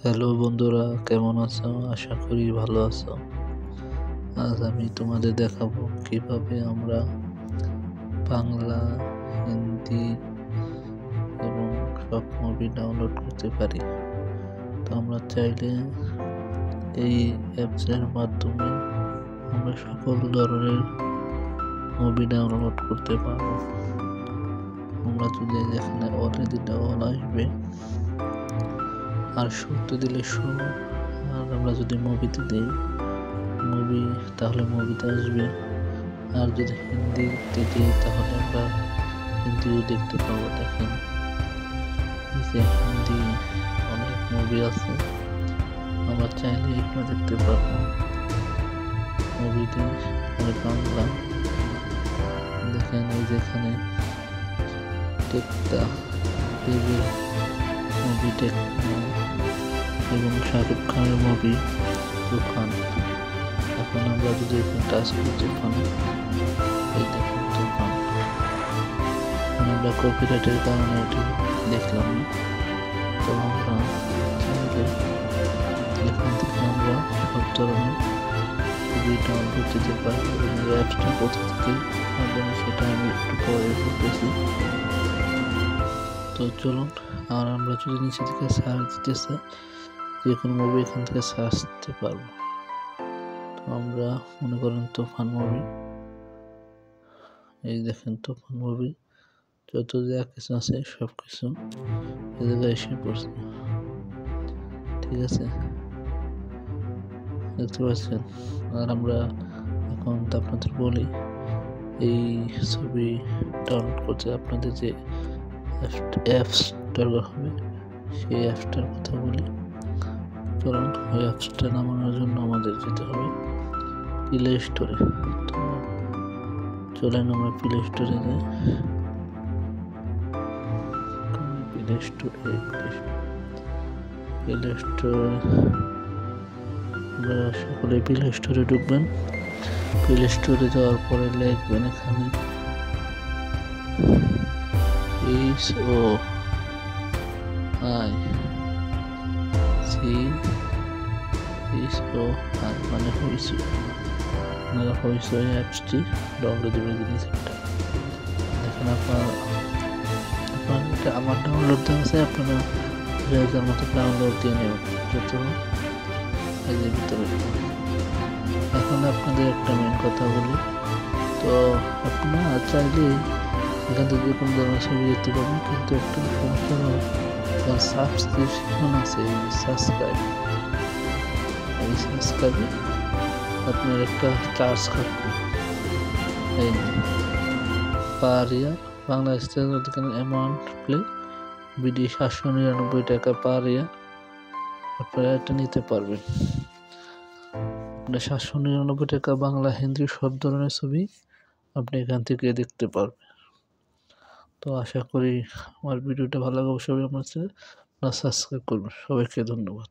Hello বন্ধুরা, কেমন আছো? আশা করি ভালো আছো। আজ আমি তোমাদের দেখাবো কিভাবে আমরা বাংলা, হিন্দি এবং সব মুভি ডাউনলোড করতে পারি। তো আমরা চাইলে এই অ্যাপসের মাধ্যমে আমরা সকল ধরনের মুভি ডাউনলোড করতে পারবো। আমরা যদি এখানে অলরেডি ডাউন আসবে আর শোতে দিলে শো, আর আমরা যদি মুভিতে দিই মুভি, তাহলে মুভিতে আসবে। আর যদি হিন্দিতে দিই তাহলে আমরা হিন্দিও দেখতে পাবো। দেখেন যে হিন্দি অনেক মুভি আছে, আমরা চাইলে এগুলো দেখতে পারবো। মুভিতে আমি বাংলা দেখেন, এই যেখানে টেকটা টেবিল মুভি এবং শাহরুখ খানের মুভি তুফান। এখন আমরা যদি এখানে টাচ করি তুফানে, এই দেখুন তুফান। আমরা কপিরাইটের কারণে এটি দেখলাম না, তো আমরা চাইলে এখান থেকে আমরা সব ধরনের মুভি ডাউনলোড দিতে পারি। এবং অ্যাপসটা কোথা থেকে পাবেন সেটা আমি একটু পরে বলতেছি। তো চলুন, আর আমরা যদি নিচে থেকে সার্চ দিতে চাই, যে কোনো মুভি এখান থেকে সার্চ দিতে পারবো। তো আমরা মনে করেন তুফান মুভি, এই দেখেন তুফান মুভি, যত যা কিছু আছে সব কিছু এ জায়গায় এসে পড়ছে। ঠিক আছে, দেখতে পাচ্ছেন। আর আমরা এখন আপনাদের বলি, এই ছবি ডাউনলোড করতে আপনাদের যে অ্যাপস দরকার হবে সেই অ্যাপসটার কথা বলি। চলুন, ওই অ্যাপসটা নামানোর জন্য আমাদের যেতে হবে প্লে স্টোরে। তো চলেন আমরা প্লে স্টোরে যাই। প্লে স্টোরে আপনারা সকলে প্লে স্টোরে ঢুকবেন। প্লে স্টোরে যাওয়ার পরে লিখবেন এখানে HOICCI মানে হইচই। আপনারা হইচই অ্যাপসটি ডাউনলোড করে দিয়েছেন। দেখেন এটা আমার ডাউনলোড দেওয়া আছে, আপনারা যার মতো ডাউনলোড দিয়ে নেবেন যত এর ভিতরে। এখন আপনাদের একটা মেন কথা বলি, তো আপনারা চাইলে এখান থেকে যে কোনো ধরনের ছবি দেখতে পাবেন, কিন্তু একটা সমস্যা হলো সাবস্ক্রিপশন আছে। এই সাবস্ক্রাইবে আপনার একটা চার্জ কাটবে। এই পার ইয়ার বাংলাদেশ অ্যামাউন্ট প্লে বিডি 799 টাকা পার ইয়ার। আপনারা এটা নিতে পারবেন। আপনার 799 টাকা বাংলা, হিন্দি সব ধরনের ছবি আপনি এখান থেকে দেখতে পারবেন। তো আশা করি আমার ভিডিওটা ভালো লাগবে। সবাই আমার সাবস্ক্রাইব করবেন। সবাইকে ধন্যবাদ।